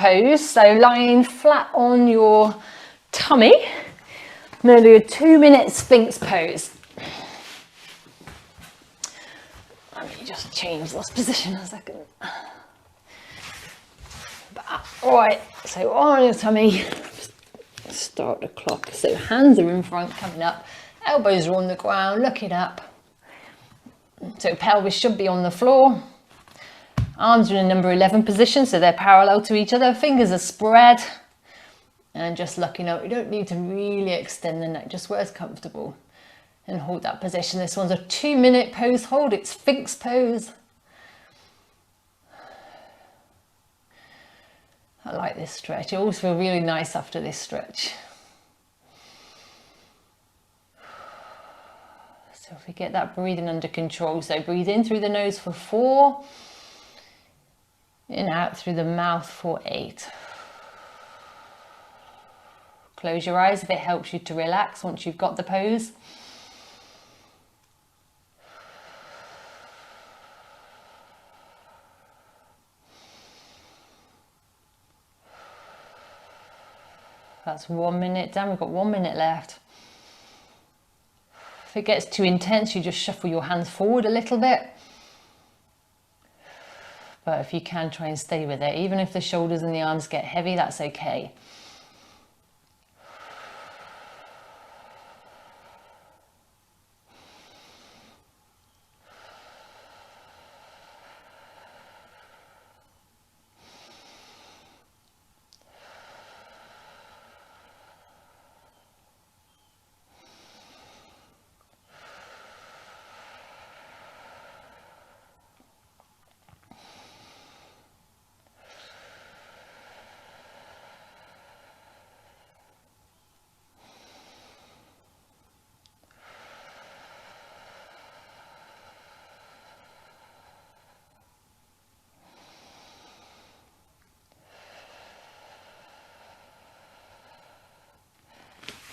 pose. So lying flat on your tummy. I'm going to do a 2-minute Sphinx pose. Let me just change this position a second. Alright, so on your tummy, start the clock. So hands are in front, coming up, elbows are on the ground, looking up. So pelvis should be on the floor. Arms are in a number 11 position, so they're parallel to each other. Fingers are spread. And just looking up. You don't need to really extend the neck, just where it's comfortable. And hold that position. This one's a 2-minute pose hold. It's Sphinx pose. I like this stretch. I always feel really nice after this stretch. So if we get that breathing under control, so breathe in through the nose for 4, in out through the mouth for 8. Close your eyes if it helps you to relax once you've got the pose. That's 1 minute done. We've got 1 minute left. If it gets too intense, you just shuffle your hands forward a little bit. But if you can, try and stay with it. Even if the shoulders and the arms get heavy, that's okay.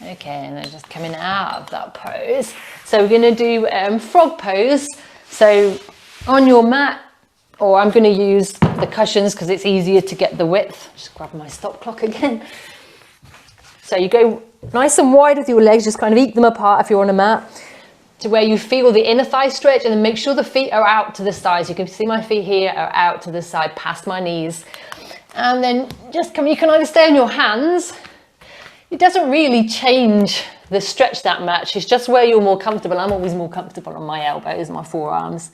Okay, and then just coming out of that pose. So we're going to do frog pose. So on your mat, or I'm going to use the cushions because it's easier to get the width. Just grab my stop clock again. So you go nice and wide with your legs, just kind of eke them apart if you're on a mat, to where you feel the inner thigh stretch, and then make sure the feet are out to the sides. You can see my feet here are out to the side, past my knees. And then just come, you can either stay on your hands. It doesn't really change the stretch that much. It's just where you're more comfortable. I'm always more comfortable on my elbows, my forearms.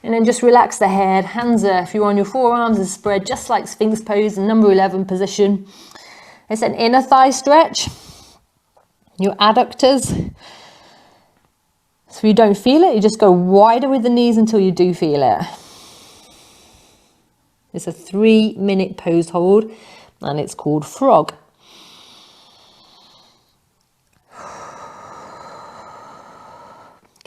And then just relax the head. Hands are, if you're on your forearms, are spread just like Sphinx pose, number 11 position. It's an inner thigh stretch. Your adductors. So if you don't feel it, you just go wider with the knees until you do feel it. It's a 3-minute pose hold, and it's called frog.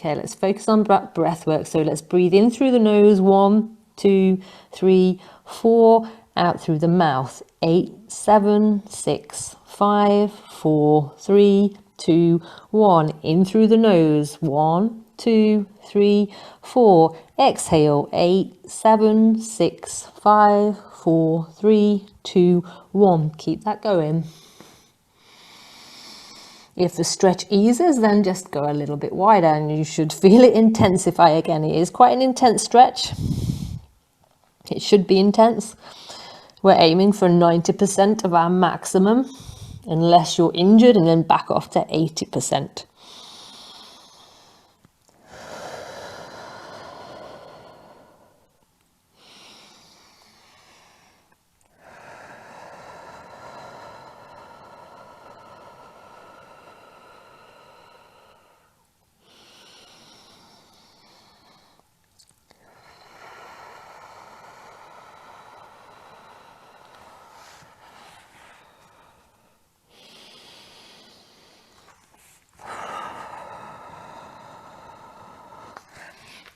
Okay, let's focus on breath work. So let's breathe in through the nose. 1, 2, 3, 4. Out through the mouth. 8, 7, 6, 5, 4, 3, 2, 1. In through the nose. 1, 2, 3, 4. Exhale. 8, 7, 6, 5, 4, 3, 2, 1. Keep that going. If the stretch eases, then just go a little bit wider and you should feel it intensify again. It is quite an intense stretch. It should be intense. We're aiming for 90% of our maximum, unless you're injured, and then back off to 80%.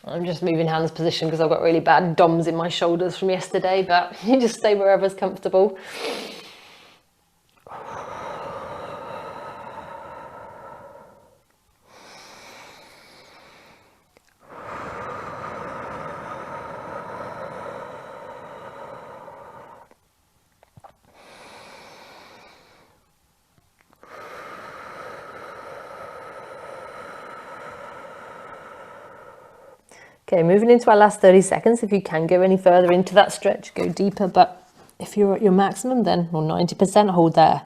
I'm just moving hands position because I've got really bad DOMs in my shoulders from yesterday, but you just stay wherever's comfortable. Okay, moving into our last 30 seconds. If you can go any further into that stretch, go deeper. But if you're at your maximum, then, or 90%, hold there.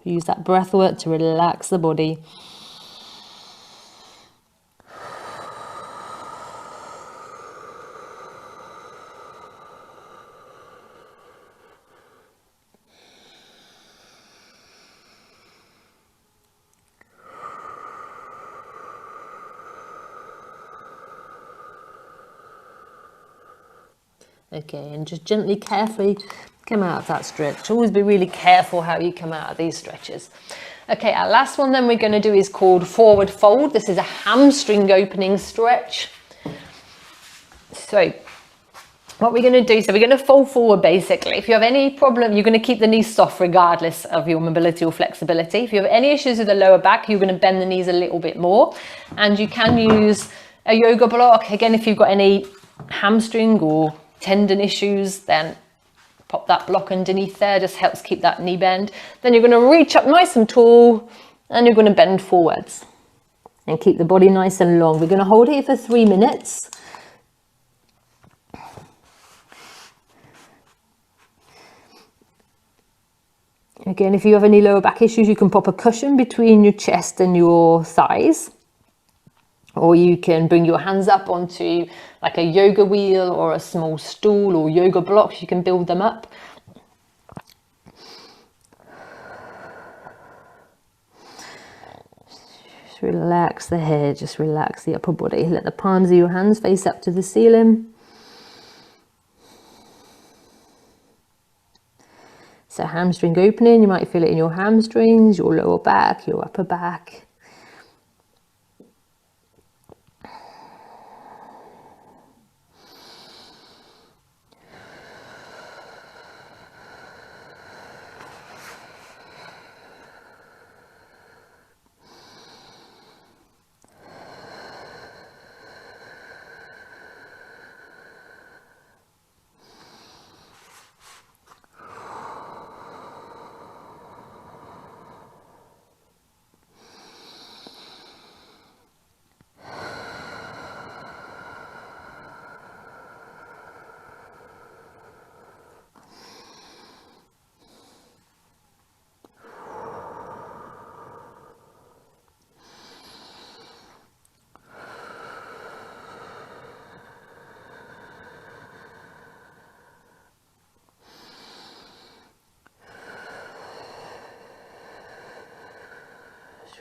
Use that breath work to relax the body. Okay, and just gently, carefully come out of that stretch. Always be really careful how you come out of these stretches. Okay, our last one then we're going to do is called forward fold. This is a hamstring opening stretch. So what we're going to do, so we're going to fold forward basically. If you have any problem, you're going to keep the knees soft regardless of your mobility or flexibility. If you have any issues with the lower back, you're going to bend the knees a little bit more. And you can use a yoga block. Again, if you've got any hamstring or tendon issues, then pop that block underneath there, just helps keep that knee bend. Then you're going to reach up nice and tall and you're going to bend forwards and keep the body nice and long. We're going to hold here for 3 minutes. Again, if you have any lower back issues, you can pop a cushion between your chest and your thighs. Or you can bring your hands up onto like a yoga wheel or a small stool or yoga blocks. You can build them up. Just relax the head, just relax the upper body. Let the palms of your hands face up to the ceiling. So hamstring opening, you might feel it in your hamstrings, your lower back, your upper back.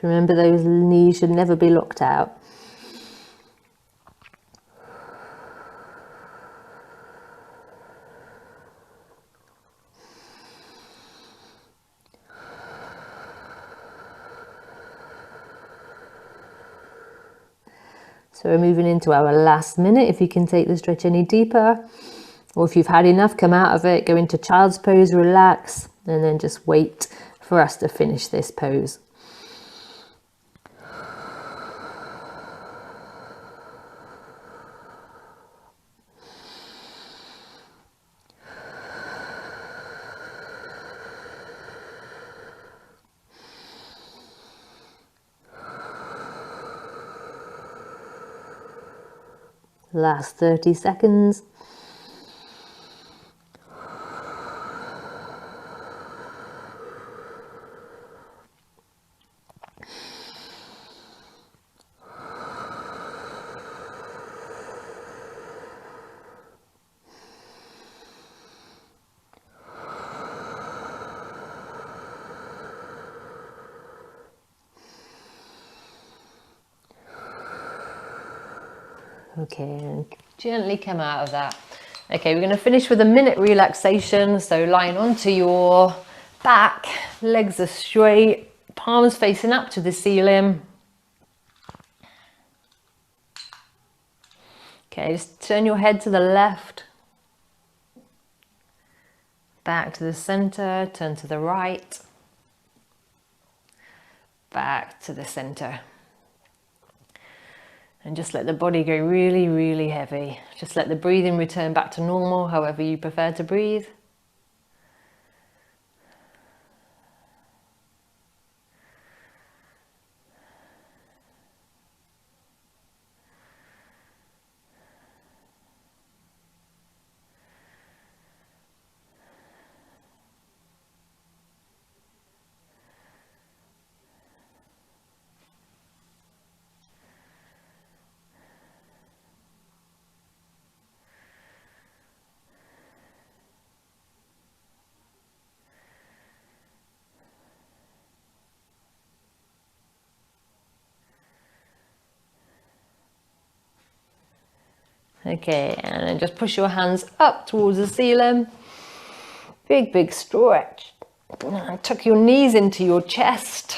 Remember, those knees should never be locked out. So we're moving into our last minute. If you can take the stretch any deeper, or if you've had enough, come out of it, go into child's pose, relax, and then just wait for us to finish this pose. Last 30 seconds. Okay, and gently come out of that. Okay, we're going to finish with a minute relaxation. So lying onto your back, legs are straight, palms facing up to the ceiling. Okay, just turn your head to the left, back to the center, turn to the right, back to the center. And just let the body go really, really heavy. Just let the breathing return back to normal, however you prefer to breathe. Okay, and then just push your hands up towards the ceiling. Big, big stretch. And tuck your knees into your chest.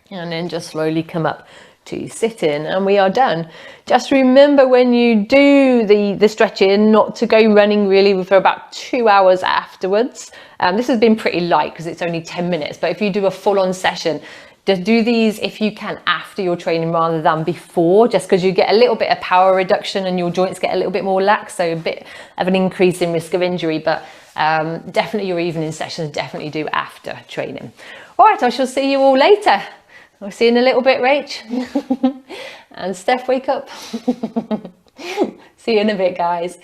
And then just slowly come up to sitting, and we are done. Just remember when you do the stretching not to go running really for about 2 hours afterwards. This has been pretty light because it's only 10 minutes, but if you do a full-on session, just do these if you can after your training rather than before, just because you get a little bit of power reduction and your joints get a little bit more lax, so a bit of an increase in risk of injury. But definitely your evening sessions definitely do after training. All right, I shall see you all later. I'll see you in a little bit, Rach. And Steph, wake up. See you in a bit, guys.